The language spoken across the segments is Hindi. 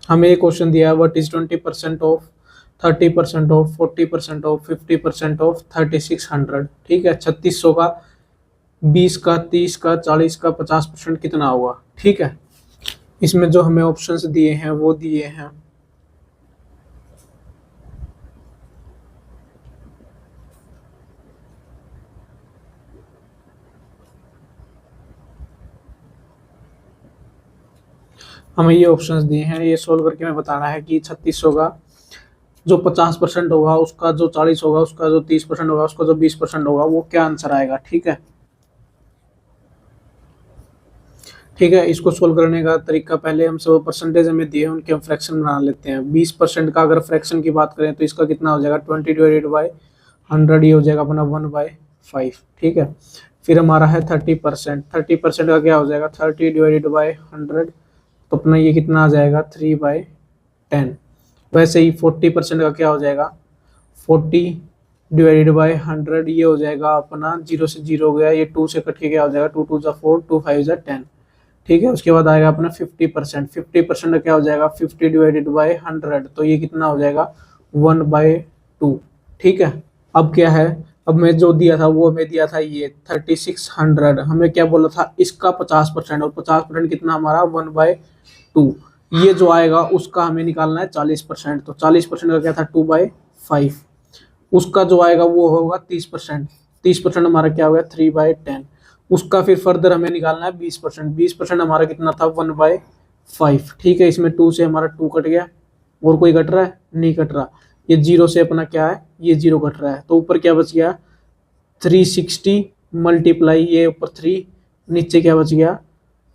हमें ये क्वेश्चन दिया है what is 20% of, 30% of, 40% of, 50% of 3600। ठीक है, 3600 का, 20 का, 30 का, 40 का, 50% कितना हुआ। ठीक है, इसमें जो हमें ऑप्शंस दिए हैं वो दिए हैं हमें ये ऑप्शंस दिए हैं, ये सोल्व करके हमें बताना है कि 3600 का जो 50% होगा, उसका जो 40 होगा, उसका जो 30% होगा, उसका जो 20% होगा, वो क्या आंसर आएगा। ठीक है, ठीक है, इसको सोल्व करने का तरीका, पहले हम सब परसेंटेज हमें दिए हैं उनके हम फ्रैक्शन बना लेते हैं। 20% का अगर फ्रैक्शन की बात करें तो इसका कितना हो जाएगा, 20 डिवाइडेड बाई 100, ये हो जाएगा अपना 1/5। ठीक है, फिर हमारा है 30%, 30% का क्या हो जाएगा, 30 डिवाइडेड बाई 100, तो अपना ये कितना आ जाएगा, 3/10। वैसे ही 40% का क्या हो जाएगा, 40 डिवाइडेड बाई 100, ये हो जाएगा अपना, जीरो से जीरो हो गया, ये 2 से कट के क्या हो जाएगा, 2 2 जा 4, 2 5 जा 10। ठीक है, उसके बाद आएगा अपना 50%, 50% का क्या हो जाएगा, 50 डिवाइडेड बाई 100, तो ये कितना हो जाएगा, 1/2। ठीक है, अब क्या है, अब मैं जो दिया था वो हमें दिया था ये 3600, हमें क्या बोला था, इसका 50%, और 50% कितना हमारा 1/2। ये जो आएगा उसका हमें निकालना है 40%, तो 40% का क्या था, 2/5। उसका जो आएगा वो होगा 30%, 30% हमारा क्या हो गया, 3/10। उसका फिर फर्दर हमें निकालना है 20%, 20% हमारा कितना था, 1/5। ठीक है, इसमें 2 से हमारा 2 कट गया, और कोई कट रहा है, नहीं कट रहा। ये जीरो से अपना क्या है, ये जीरो कट रहा है, तो ऊपर क्या बच गया, 360 मल्टीप्लाई ये ऊपर 3, नीचे क्या बच गया,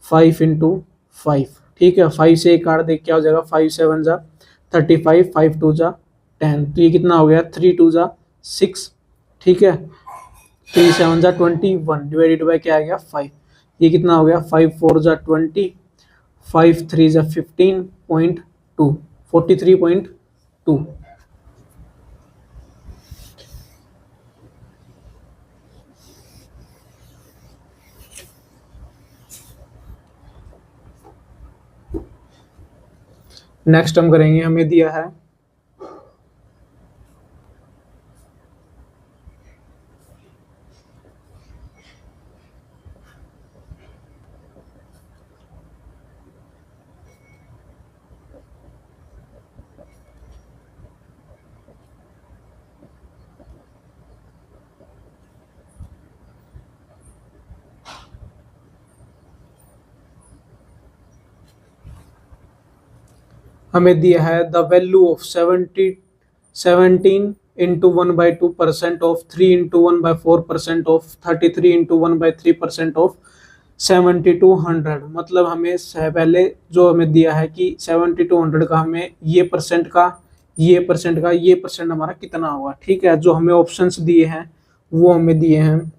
5 × 5। ठीक है, 5 से एक काट दे, क्या हो जाएगा, 5 7 जा 35, 5 2 जा 10, तो ये कितना हो गया, 3 2 जा 6। ठीक है, 3 7 जा 21 डिवाइडेड बाय क्या आ गया, 5। ये कितना हो गया, 5 4 जा 20, 5 3 जा 15.2, 43.2। नेक्स्ट हम करेंगे, हमें दिया है हमें दिया है the value of 17 into 1/2% of 3 into 1/4% of 33 into 1/3% of 7200। मतलब हमें पहले जो हमें दिया है कि 7200 का हमें ये परसेंट का, ये परसेंट का, ये परसेंट हमारा कितना होगा। ठीक है, जो हमें ऑप्शंस दिए हैं वो हमें दिए हैं,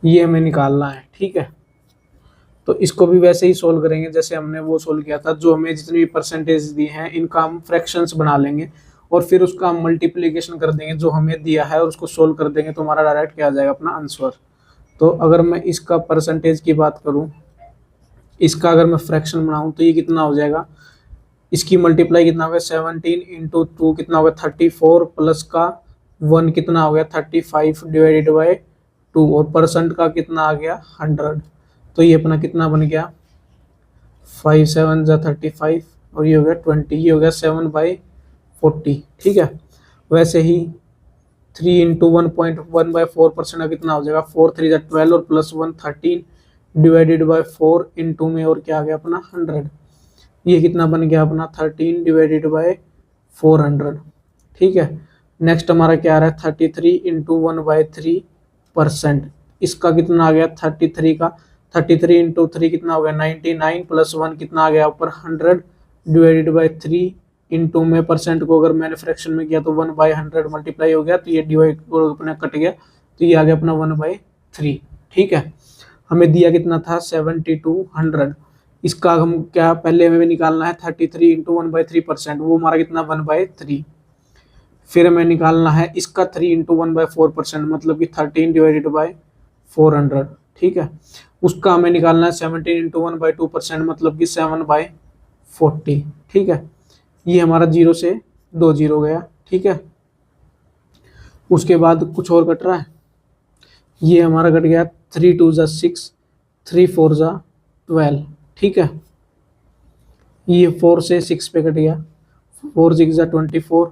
ये हमें निकालना है। ठीक है, तो इसको भी वैसे ही सोल्व करेंगे जैसे हमने वो सोल्व किया था। जो हमें जितनी भी परसेंटेज दी हैं इनका हम फ्रैक्शंस बना लेंगे, और फिर उसका हम मल्टीप्लीकेशन कर देंगे जो हमें दिया है, और उसको सोल्व कर देंगे, तो हमारा डायरेक्ट क्या आ जाएगा, अपना आंसर। तो अगर मैं इसका परसेंटेज की बात करूं, इसका अगर मैं फ्रैक्शन बनाऊं तो ये कितना हो जाएगा, इसकी मल्टीप्लाई कितना होगा, 17 × 2 कितना होगा, 34, प्लस का 1 कितना हो गया, 35 डिवाइडेड बाई 2, और परसेंट का कितना आ गया, 100। तो ये अपना कितना बन गया, 5 7 जा 35, और ये हो गया 20, ये हो गया 7/40। ठीक है, वैसे ही 3 इंटू 1.1/4% का कितना हो जाएगा, 4 3 जा 12, और प्लस 1 13 डिवाइडेड बाय 4 इंटू में, और क्या आ गया अपना 100। ये कितना बन गया अपना, 13 डिवाइडेड बाय 400। ठीक है, नेक्स्ट हमारा क्या आ रहा है, 33 इंटू 1/3%। इसका कितना आ गया, 33 का, 33 इंटू 3 कितना हो गया, 99, प्लस 1 कितना आ गया ऊपर, 100 डिवाइडेड बाई 3 इंटू में, परसेंट को अगर मैंने फ्रैक्शन में किया तो 1/100 मल्टीप्लाई हो गया, तो ये डिवाइड अपने कट गया, तो ये आ गया अपना 1/3। ठीक है, हमें दिया कितना था, 7200। इसका हम क्या पहले हमें निकालना है 33 इंटू 1/3%, वो हमारा कितना 1/3। फिर हमें निकालना है इसका 3 इंटू 1/4%, मतलब कि 13/400। ठीक है, उसका हमें निकालना है 17 इंटू 1/2%, मतलब कि 7/40। ठीक है, ये हमारा 0 से 2 0 गया। ठीक है, उसके बाद कुछ और कट रहा है, ये हमारा कट गया 3 2 ज़ा 6, 3 4 ज़ा 12। ठीक है, ये 4 से 6 पे कट गया, 4 6 ज़ा 24।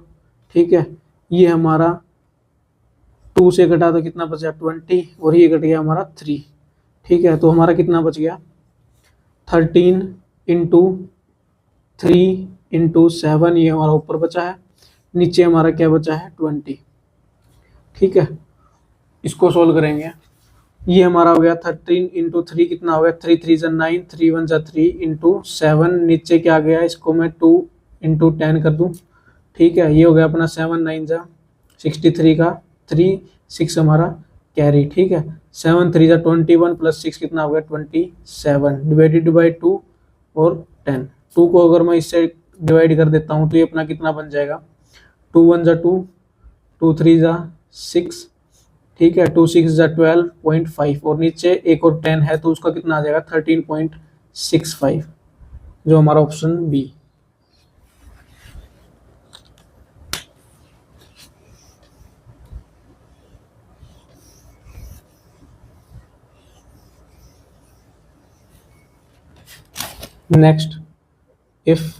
ठीक है, ये हमारा 2 से कटा तो कितना बचा 20, और ये कट गया हमारा 3। ठीक है, तो हमारा कितना बच गया 13 इंटू 3 इंटू 7, ये हमारा ऊपर बचा है, नीचे हमारा क्या बचा है 20। ठीक है, इसको सोल्व करेंगे, ये हमारा हो गया 13 इंटू 3 कितना हो गया 3 3 ज़ा 9, 3 1 ज़ा 3 इंटू 7, नीचे क्या गया, इसको मैं 2 इंटू 10 कर दूं। ठीक है, ये हो गया अपना 7 9 ज़ा 63 का 3 6 हमारा कैरी। ठीक है, 7 3 ज़ा 21 प्लस 6 कितना हो गया 27, डिवाइडेड बाई 2 और 10। 2 को अगर मैं इससे डिवाइड कर देता हूँ तो ये अपना कितना बन जाएगा 2 1 ज़ा 2, 2 3 ज़ा 6। ठीक है, 2 6 ज़ा 12.5, और नीचे एक और 10 है तो उसका कितना आ जाएगा 13.65, जो हमारा ऑप्शन बी। नेक्स्ट, इफ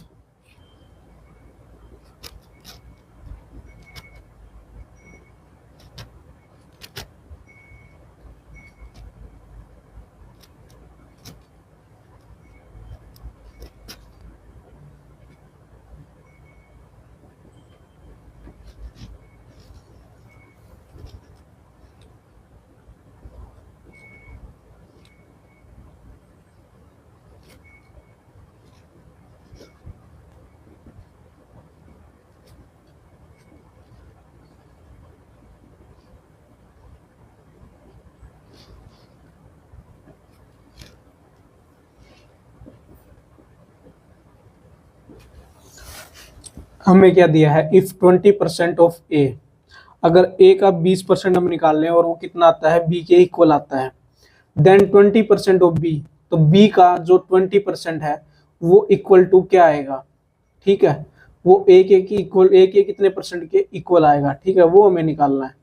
हमें क्या दिया है, इफ 20% ऑफ ए, अगर ए का 20% हम निकाल लें और वो कितना आता है बी के इक्वल आता है, देन 20% ऑफ बी, तो बी का जो 20% है वो इक्वल टू क्या आएगा। ठीक है, वो ए के की इक्वल, ए के कितने परसेंट के इक्वल आएगा। ठीक है, वो हमें निकालना है।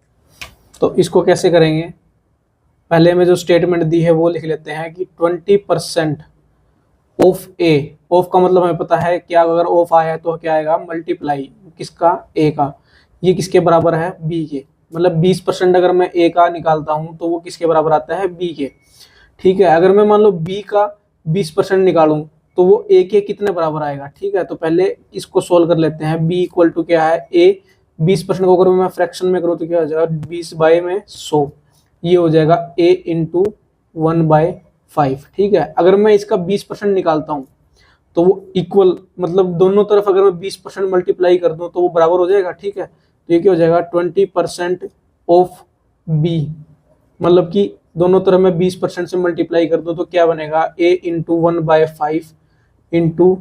तो इसको कैसे करेंगे, पहले हमें जो स्टेटमेंट दी है वो लिख लेते हैं कि 20% ऑफ ए, ऑफ का मतलब हमें पता है क्या, अगर ऑफ आया तो क्या आएगा मल्टीप्लाई किसका ए का, ये किसके बराबर है बी के, मतलब 20% अगर मैं ए का निकालता हूं तो वो किसके बराबर आता है बी के। ठीक है, अगर मैं मान लो बी का 20% निकालूं तो वो ए के कितने बराबर आएगा। ठीक है, तो पहले इसको सोल्व कर लेते हैं, बी इक्वल टू क्या है ए, 20% को अगर मैं फ्रैक्शन में करूँ तो क्या हो जाएगा 20 बाई में 100, ये हो जाएगा ए इंटू 1/5। ठीक है, अगर मैं इसका 20% निकालता हूँ तो वो इक्वल, मतलब दोनों तरफ अगर मैं 20% मल्टीप्लाई कर दूं तो वो बराबर हो जाएगा। ठीक है, तो ये क्या हो जाएगा 20% ऑफ बी, मतलब कि दोनों तरफ मैं 20% से मल्टीप्लाई कर दूं तो क्या बनेगा ए इंटू 1/5 इंटू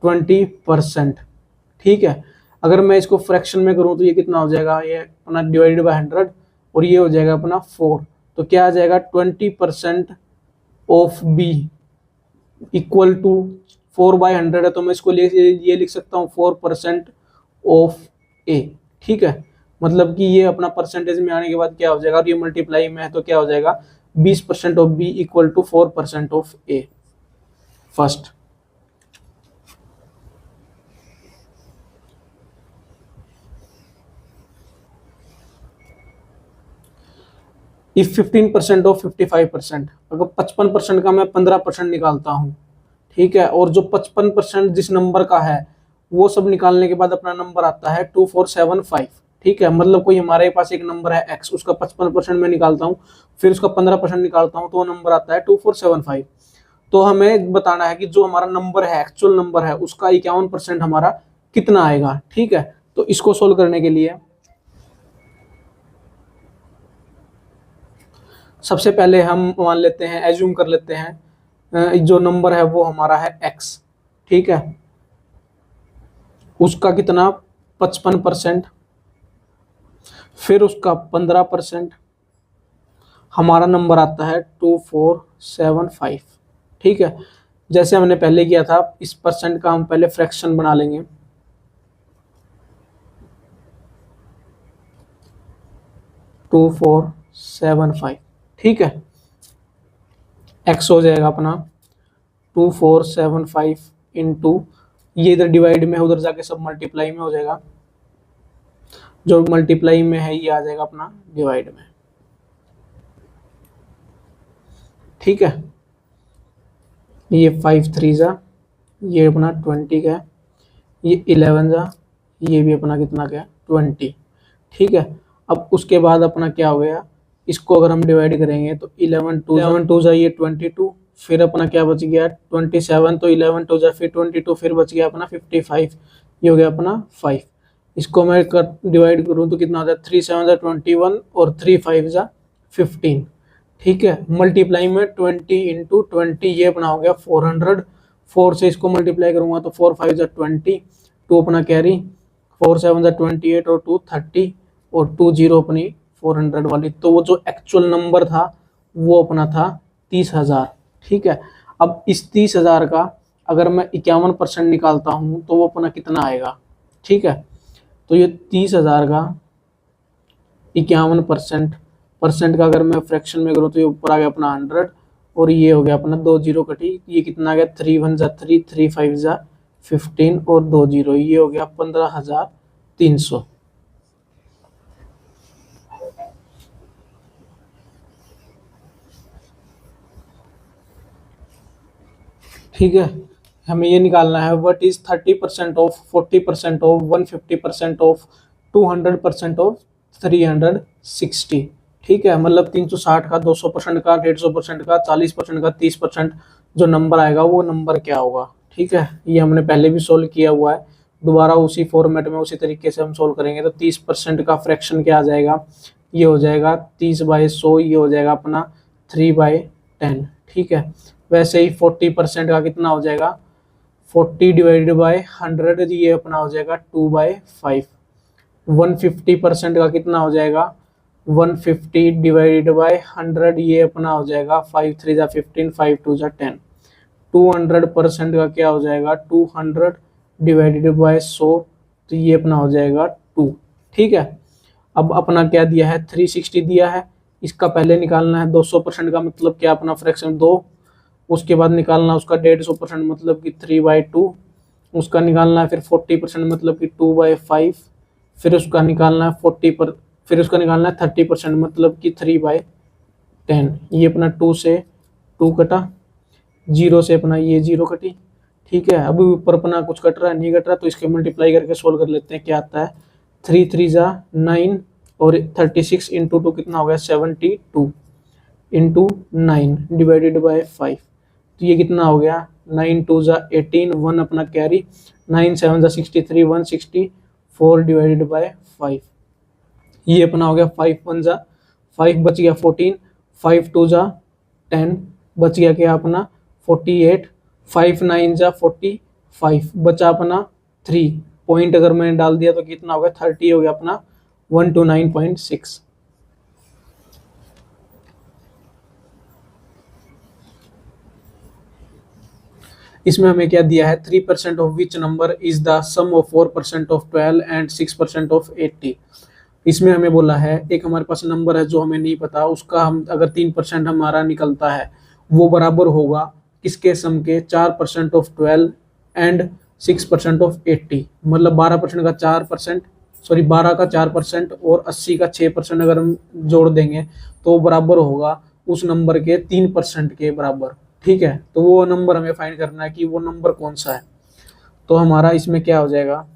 20%। ठीक है, अगर मैं इसको फ्रैक्शन में करूं तो ये कितना हो जाएगा, ये अपना डिवाइडेड बाय 100, और ये हो जाएगा अपना 4, तो क्या आ जाएगा 20% ऑफ बी इक्वल टू 4/100 है, तो मैं इसको ये लिख सकता हूँ 4% ऑफ ए। ठीक है, मतलब कि ये अपना परसेंटेज में आने के बाद क्या हो जाएगा, और ये मल्टीप्लाई में है तो क्या हो जाएगा 20% of B equal to 4% of A first. If 15% of 55%, अगर 55% का मैं 15% निकालता हूँ। ठीक है, और जो 55% जिस नंबर का है वो सब निकालने के बाद अपना नंबर आता है 2475। ठीक है, मतलब कोई हमारे पास एक नंबर है x, उसका 55% में निकालता हूँ, फिर उसका 15% निकालता हूँ तो वो नंबर आता है 2475। तो हमें बताना है कि जो हमारा नंबर है, एक्चुअल नंबर है, उसका 51% हमारा कितना आएगा। ठीक है, तो इसको सोल्व करने के लिए सबसे पहले हम मान लेते हैं, एज्यूम कर लेते हैं जो नंबर है वो हमारा है x, ठीक है, उसका कितना 55%, फिर उसका 15%, हमारा नंबर आता है 2475, ठीक है। जैसे हमने पहले किया था, इस परसेंट का हम पहले फ्रैक्शन बना लेंगे। 2475, ठीक है, x हो जाएगा अपना 2475 इंटू, ये इधर डिवाइड में है, उधर जाके सब मल्टीप्लाई में हो जाएगा, जो मल्टीप्लाई में है ये आ जाएगा अपना डिवाइड में, ठीक है। ये 5 3 जा, ये अपना 20 का है, ये 11 जा, ये भी अपना कितना का है 20, ठीक है। अब उसके बाद अपना क्या हो गया, इसको अगर हम डिवाइड करेंगे तो 11 2 जा, ये 22, फिर अपना क्या बच गया 27, तो 11 2 जा, फिर 22, फिर बच गया अपना 55, ये हो गया अपना 5। इसको मैं डिवाइड करूँ तो कितना हो जाए 3 7 जा 21 और 3 5 जा 15, ठीक है। मल्टीप्लाई में 20 इंटू 20, ये अपना हो गया 400, 4 से इसको मल्टीप्लाई करूंगा तो 4 5 जा 20, 2 अपना कैरी, 4 7 जा 28 और 2 30 और 2 0 अपनी 400 वाली। तो वो जो एक्चुअल नंबर था वो अपना था 30,000, ठीक है। अब इस 30,000 का अगर मैं 51% निकालता हूं तो वो अपना कितना आएगा, ठीक है। तो ये 30,000 का 51% का अगर मैं फ्रैक्शन में करूँ तो ये ऊपर आ गया अपना 100, और ये हो गया अपना 2 0 कटी, ये कितना आ गया 3 1 जा 3, 3 5 जा 15 और 2 0, ये हो गया 15,300। ठीक है, हमें ये निकालना है what is 30% of 40% of 150% of 200% of 360, ठीक है। मतलब 360 का, 200% का, 150% का, 40% का, 30% जो नंबर आएगा वो नंबर क्या होगा, ठीक है। ये हमने पहले भी सोल्व किया हुआ है, दोबारा उसी फॉर्मेट में उसी तरीके से हम सोल्व करेंगे। तो 30% का फ्रैक्शन क्या आ जाएगा, ये हो जाएगा 30/100, ये हो जाएगा अपना 3/10, ठीक है। वैसे ही 40% का कितना हो जाएगा 40 डिवाइडेड बाय 100, ये अपना हो जाएगा 2/5। 150% का कितना हो जाएगा 150 डिवाइडेड बाय 100, ये अपना हो जाएगा 5 3 जा 15, 5 2 जा 10। 200% का क्या हो जाएगा 200 डिवाइडेड बाय 100, तो ये अपना हो जाएगा 2, ठीक है। अब अपना क्या दिया है 360 दिया है, इसका पहले निकालना है 200% का, मतलब क्या अपना फ्रैक्शन 2, उसके बाद निकालना उसका 150% मतलब कि 3/2, उसका निकालना है फिर 40% मतलब कि 2/5, फिर उसका निकालना है फिर उसका निकालना है 30% मतलब कि 3/10। ये अपना 2 से 2 कटा, 0 से अपना ये 0 कटी, ठीक है। अभी ऊपर अपना कुछ कट रहा है नहीं कट रहा, तो इसके मल्टीप्लाई करके सोल्व कर लेते हैं क्या आता है 3 3 जा 9 और 36 इंटू 2 कितना हो गया 72 इंटू 9 डिवाइडेड बाय 5, तो ये कितना हो गया 9 2 जा 18, 1 अपना कैरी, 9 7 जा 63, 164 डिवाइडेड बाय 5, ये अपना हो गया 5 1 जा 5, बच गया 14, 5 2 जा 10, बच गया क्या अपना 48, 5 9 जा 45, बचा अपना 3 पॉइंट, अगर मैंने डाल दिया तो कितना हो गया 30, हो गया अपना 129.6। इसमें हमें क्या दिया है 3% of which number is the sum of 4% of 12 and 6% of 80। इसमें हमें बोला है एक हमारे पास नंबर है जो हमें नहीं पता, उसका हम अगर 3% हमारा निकलता है वो बराबर होगा किसके सम के 4% ऑफ 12 एंड 6% ऑफ 80। मतलब 12% का 4%, सॉरी 12 का 4% और 80 का 6% अगर हम जोड़ देंगे तो बराबर होगा उस नंबर के 3% के बराबर, ठीक है। तो वो नंबर हमें फाइंड करना है कि वो नंबर कौन सा है। तो हमारा इसमें क्या हो जाएगा,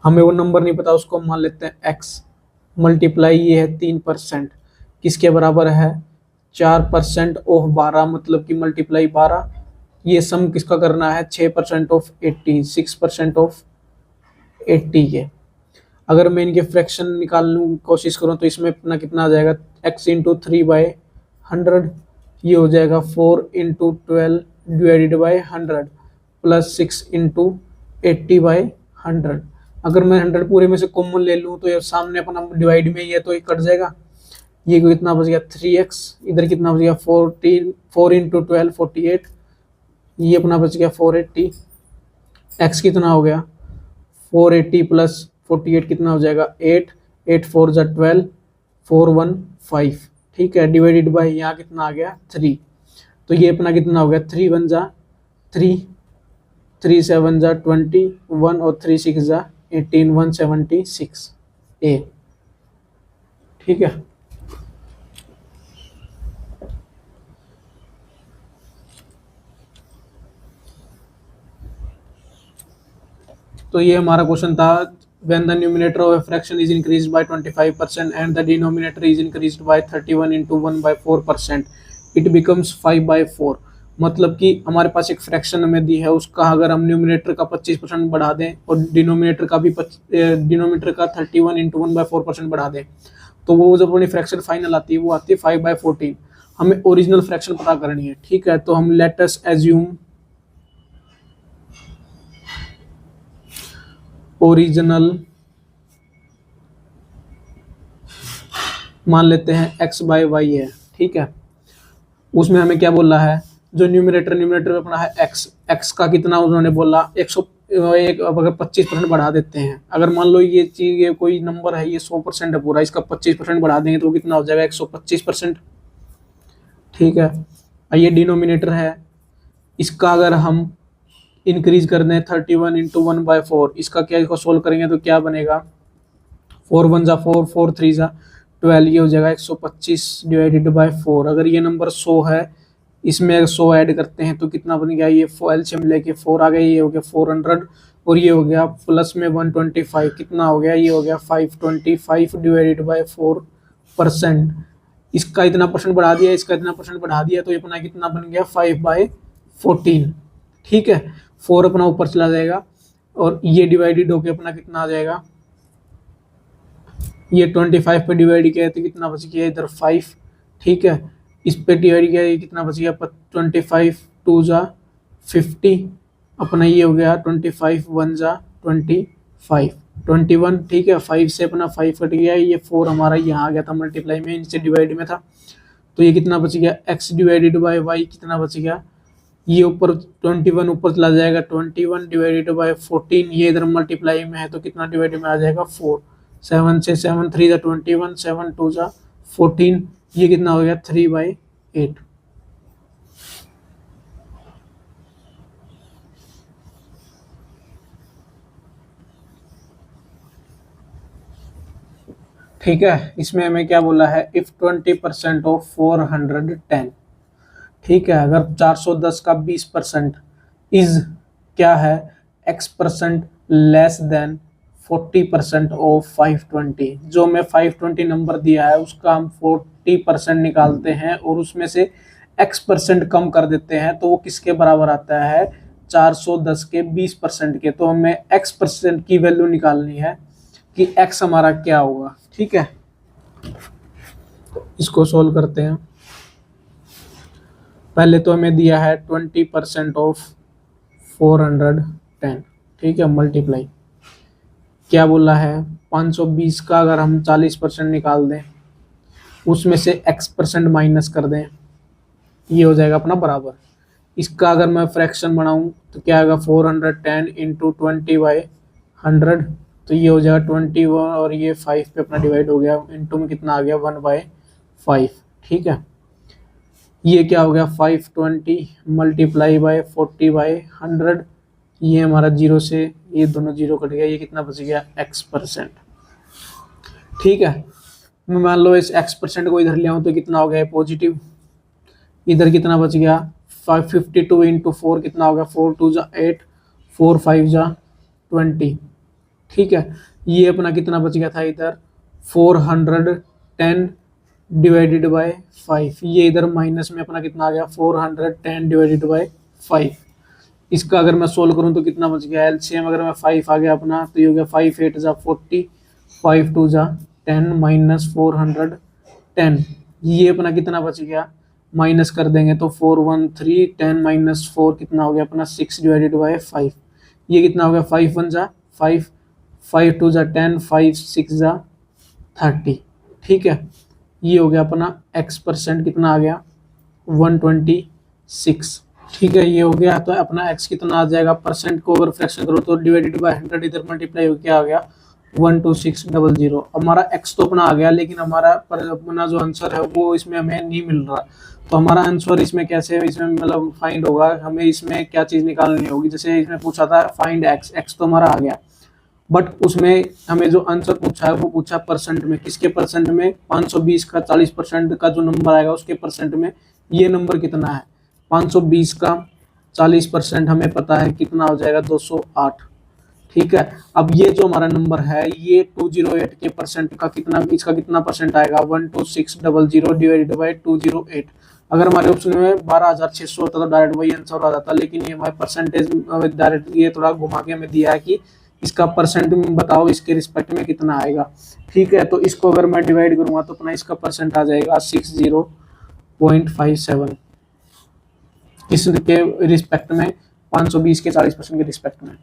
हमें वो नंबर नहीं पता, उसको हम मान लेते हैं x, मल्टीप्लाई ये है 3%, किसके बराबर है 4% ऑफ 12 मतलब कि मल्टीप्लाई 12, ये सम किसका करना है 6% ऑफ 80, 6% ऑफ 80 के। अगर मैं इनके फ्रैक्शन निकालने की कोशिश करूं तो इसमें अपना कितना आ जाएगा x इंटू 3/100, ये हो जाएगा 4 × 12 डिवाइडेड बाई 100 प्लस 6 × 80/100। अगर मैं 100 पूरे में से कॉमन ले लूँ तो ये सामने अपना डिवाइड में ही है तो ये कट जाएगा। ये कितना बच गया 3x, इधर कितना बच गया 14, 4 × 12 48, ये अपना बच गया 480। x कितना हो गया 480 प्लस 48 कितना हो जाएगा 8, 8 4 = 12, 415। ठीक है, डिवाइडेड बाई यहाँ कितना आ गया 3, तो ये अपना कितना हो गया 3 1 = 3, 3 7 = 21 और 3 6 = 18, 176 ए। ठीक है, तो ये हमारा क्वेश्चन था। When the numerator of a fraction is increased by 25% and the denominator is increased by 31 × 1/4%, it becomes 5/4। मतलब कि हमारे पास एक फ्रैक्शन हमें दी है, उसका अगर हम न्यूमिनेटर का 25% बढ़ा दें और डिनोमिनेटर का भी 31 × 1/4% बढ़ा दें, तो वो जब अपनी फ्रैक्शन फाइनल आती है वो आती है 5/14। हमें ओरिजिनल फ्रैक्शन पता करनी है। ठीक है, तो हम लेट अस एज्यूम ओरिजिनल मान लेते हैं x/y है। ठीक है, उसमें हमें क्या बोला है, जो न्यूमरेटर में अपना है x का कितना उन्होंने बोला 101। अगर 25% बढ़ा देते हैं, अगर मान लो ये चीज ये कोई नंबर है, ये 100% है पूरा, इसका 25% बढ़ा देंगे तो कितना हो जाएगा 125%। ठीक है, ये डिनोमिनेटर है, इसका अगर हम इंक्रीज कर दें 31 × 1/4, इसका क्या, इसको सोल्व करेंगे तो क्या बनेगा 4 1 = 4, 4 3 = 12, ये हो जाएगा 125 डिवाइडेड बाई 4। अगर ये नंबर 100 है, इसमें अगर 100 ऐड करते हैं तो कितना बन गया, ये एलसीएम लेके 4 आ गया, ये हो गया 400 और ये हो गया प्लस में 125, कितना हो गया, ये हो गया 525 डिवाइडेड बाई 4%। इसका इतना परसेंट बढ़ा दिया, इसका इतना परसेंट बढ़ा दिया, तो ये अपना कितना बन गया 5/14। ठीक है, 4 अपना ऊपर चला जाएगा और ये डिवाइडेड होके अपना कितना आ जाएगा, ये 25 पे डिवाइड किया है तो कितना बच गया इधर 5। ठीक है, इस पे डिवाइड किया, ये कितना बच गया 25 2 = 50, अपना ये हो गया 25 1 = 25 21। ठीक है, 5 से अपना 5 कट गया, ये 4 हमारा यहाँ आ गया था मल्टीप्लाई में, नीचे डिवाइड में था, तो ये कितना बच गया x डिवाइडेड बाई y कितना बच गया, ये ऊपर 21 ऊपर चला जाएगा 21 डिवाइडेड बाई 14, ये इधर मल्टीप्लाई में है तो कितना डिवाइड में आ जाएगा 4, 7 से 7 3 = 21, 7 2 = 14, ये कितना हो गया 3/8। ठीक है, इसमें हमें क्या बोला है, इफ 20% ऑफ 410। ठीक है, अगर 410 का 20% इज क्या है x% लेस देन 40% ऑफ 520। जो हमें 520 नंबर दिया है उसका हम 40% निकालते हैं और उसमें से x% कम कर देते हैं, तो वो किसके बराबर आता है 410 के 20% के। तो हमें x% की वैल्यू निकालनी है कि x हमारा क्या होगा। ठीक है, इसको सोल्व करते हैं। पहले तो हमें दिया है 20% ऑफ 410। ठीक है, मल्टीप्लाई क्या बोला है 520 का अगर हम 40% निकाल दें, उसमें से x% माइनस कर दें, ये हो जाएगा अपना बराबर। इसका अगर मैं फ्रैक्शन बनाऊं तो क्या आएगा 410 × 20/100, तो ये हो जाएगा 21 और ये 5 पे अपना डिवाइड हो गया, इनटू में कितना आ गया 1/5। ठीक है, ये क्या हो गया 520 मल्टीप्लाई बाय 40/100, ये हमारा 0 से ये दोनों 0 कट गया, ये कितना बच गया x%। ठीक है, मैं मान लो इस x% को इधर ले आऊँ तो कितना हो गया पॉजिटिव, इधर कितना बच गया 552 × 4 कितना होगा 4 2 = 8, 4 5 = 20। ठीक है, ये अपना कितना बच गया था इधर 410 डिवाइडेड बाय 5, ये इधर माइनस में अपना कितना आ गया 410 डिवाइडेड बाय 5। इसका अगर मैं सोल्व करूं तो कितना बच गया एलसीएम, अगर मैं 5 आ गया अपना तो ये हो गया 5 8 = 40, 5 2 = 10 माइनस 410, ये अपना कितना बच गया माइनस कर देंगे तो 4 1 3, 10 माइनस 4 कितना हो गया अपना 6 डिवाइडेड बाय 5। ये कितना हो गया 5 1 जा 5, 5 2 जा 10, 5 6 जा 30। ठीक है, ये हो गया अपना x% कितना आ गया 126। ठीक है, ये हो गया। तो अपना x कितना आ जाएगा, परसेंट को अगर फ्रैक्शन करो तो डिवाइडेड बाय 100, इधर मल्टीप्लाई हो क्या आ गया 12600। हमारा x तो अपना आ गया, लेकिन हमारा अपना जो आंसर है वो इसमें हमें नहीं मिल रहा। तो हमारा आंसर इसमें कैसे इसमें मतलब फाइंड होगा, हमें इसमें क्या चीज निकालनी होगी। जैसे इसमें पूछा था फाइंड x, x तो हमारा आ गया, बट उसमें हमें जो आंसर पूछा है वो पूछा परसेंट में। किसके परसेंट में, 520 का 40% का जो नंबर आएगा उसके परसेंट में ये नंबर कितना है। 520 का 40% हमें पता है कितना हो जाएगा 208। ठीक है, अब ये जो हमारा नंबर है ये 208 के परसेंट का कितना, इसका कितना परसेंट आएगा 12600 डिवाइडेड बाई 208। अगर हमारे ऑप्शन में 12600 होता तो डायरेक्ट वही आंसर आ जाता, लेकिन ये हमारे परसेंटेज डायरेक्ट ये थोड़ा घुमा के हमें दिया है कि इसका परसेंट बताओ इसके रिस्पेक्ट में कितना आएगा। ठीक है, तो इसको अगर मैं डिवाइड करूंगा तो अपना इसका परसेंट आ जाएगा 60.57 इसके रिस्पेक्ट में, 520 के 40% के रिस्पेक्ट में।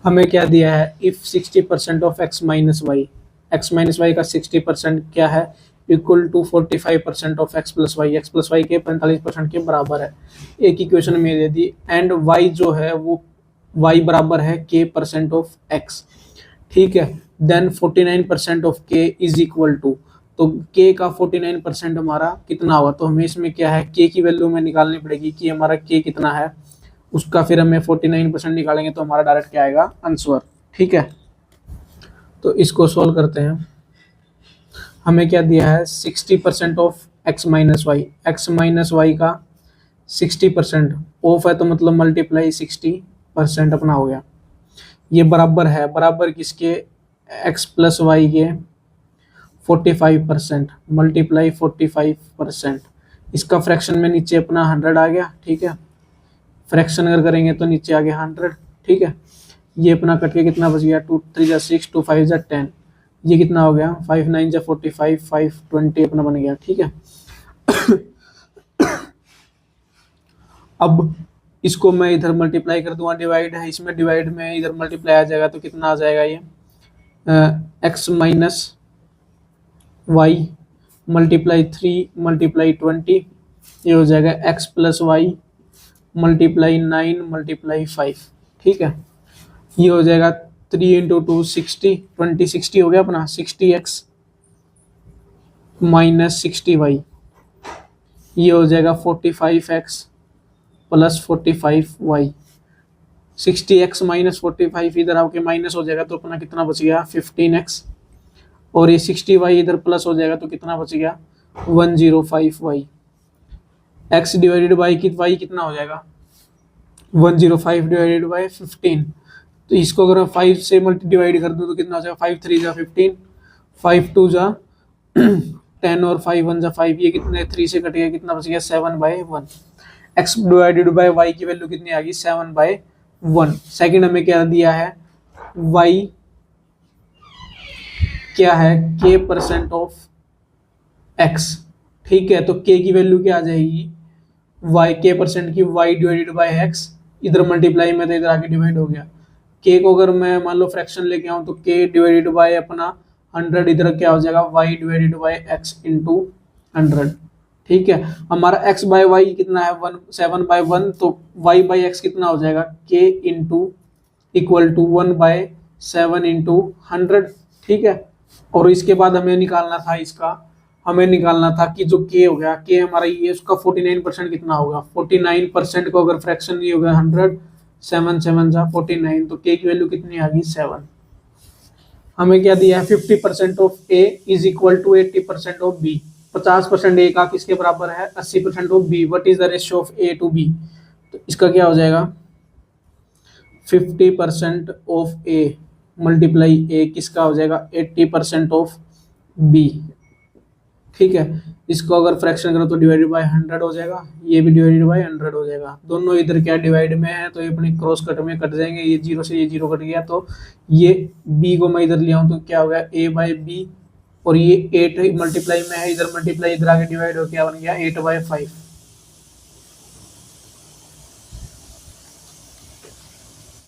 हमें क्या दिया है, if 60% of x minus Y, X minus Y का 60% क्या है equal to 45% of x plus Y, X plus Y के 45% के बराबर है। एक इक्वेशन में दे दी, एंड y जो है वो y बराबर है k% ऑफ x। ठीक है, then 49% of k is equal to, तो k का 49% हमारा कितना होगा। तो हमें इसमें क्या है k की वैल्यू में निकालनी पड़ेगी कि हमारा k कितना है, उसका फिर हमें 49% निकालेंगे तो हमारा डायरेक्ट क्या आएगा आंसर। ठीक है, तो इसको सोल्व करते हैं। हमें क्या दिया है 60% of x minus Y, X minus Y का 60% ऑफ है तो मतलब मल्टीप्लाई 60% अपना हो गया। ये बराबर है, बराबर किसके, x प्लस वाई के 45% मल्टीप्लाई 45%। इसका फ्रैक्शन में नीचे अपना 100 आ गया। ठीक है, फ्रैक्शन अगर करेंगे तो नीचे आ गया 100। ठीक है, ये अपना कट के कितना बच गया 2 3 जा 6, 2 5 जा 10, ये कितना हो गया 5 9 जा 45, 5 20 अपना बन गया। ठीक है, अब इसको मैं इधर मल्टीप्लाई कर दूंगा, डिवाइड है इसमें, डिवाइड में इधर मल्टीप्लाई आ जाएगा तो कितना आ जाएगा ये x minus Y multiply 3 multiply 20, ये हो जाएगा x plus Y multiply 9 multiply 5। ठीक है, ये हो जाएगा 3 इंटू 2 60, 20 60 हो गया अपना 60x माइनस 60y, ये हो जाएगा 45x plus 45y। 60x minus 45 इधर आके माइनस हो जाएगा तो अपना कितना बच गया 15x, और ये 60y इधर प्लस हो जाएगा तो कितना बच गया 105y। x divided by y कितना हो जाएगा 105 डिवाइडेड बाई 15। तो इसको अगर 5 से मल्टी डिवाइड कर दूं तो कितना हो जाएगा 5 3 जा 15, 5 2 जा 10 और 5 1 जा 5, ये कितने 3 से कट गया, कितना बच गया 7/1। x डिवाइडेड बाय y की वैल्यू कितनी आ गई 7/1। सेकंड हमें क्या दिया है y क्या है k% ऑफ x। ठीक है, तो k की वैल्यू क्या आ जाएगी y, k% की y डिवाइडेड बाय x, इधर मल्टीप्लाई में तो इधर आके डिवाइड हो गया। k को अगर मैं मान लो फ्रैक्शन लेके आऊं तो k डिवाइडेड बाय अपना 100, इधर क्या हो जाएगा y divided by x into 100। ठीक है, हमारा x बाय वाई कितना है 7/1, तो y बाई एक्स कितना हो जाएगा k into equal to 1/7 into 100। ठीक है, और इसके बाद हमें निकालना था हमें निकालना था कि जो k हो गया, k हमारा ये उसका 49% कितना होगा। 49% को अगर फ्रैक्शन ये हो गया 100, 7 7 जा 49, तो k की वैल्यू कितनी आ गई 7। हमें क्या दिया है 50% of a is equal to 80% of b। 50% A का किसके बराबर है 80% of B. What is the ratio of A to B, तो इसका क्या हो जाएगा 50% ऑफ ए मल्टीप्लाई ए किसका हो जाएगा 80% ऑफ बी। ठीक है, इसको अगर फ्रैक्शन करो तो डिवाइडेड बाय 100 हो जाएगा, ये भी डिवाइडेड बाय 100 हो जाएगा। दोनों इधर क्या डिवाइड में है तो ये अपने क्रॉस कट में कट जाएंगे, ये 0 से ये 0 कट गया, तो ये b को मैं इधर ले आऊं तो क्या हो गया a बाय बी और ये 8 मल्टीप्लाई में है, इधर मल्टीप्लाई, इधर आगे डिवाइड हो, क्या बन गया 8/5।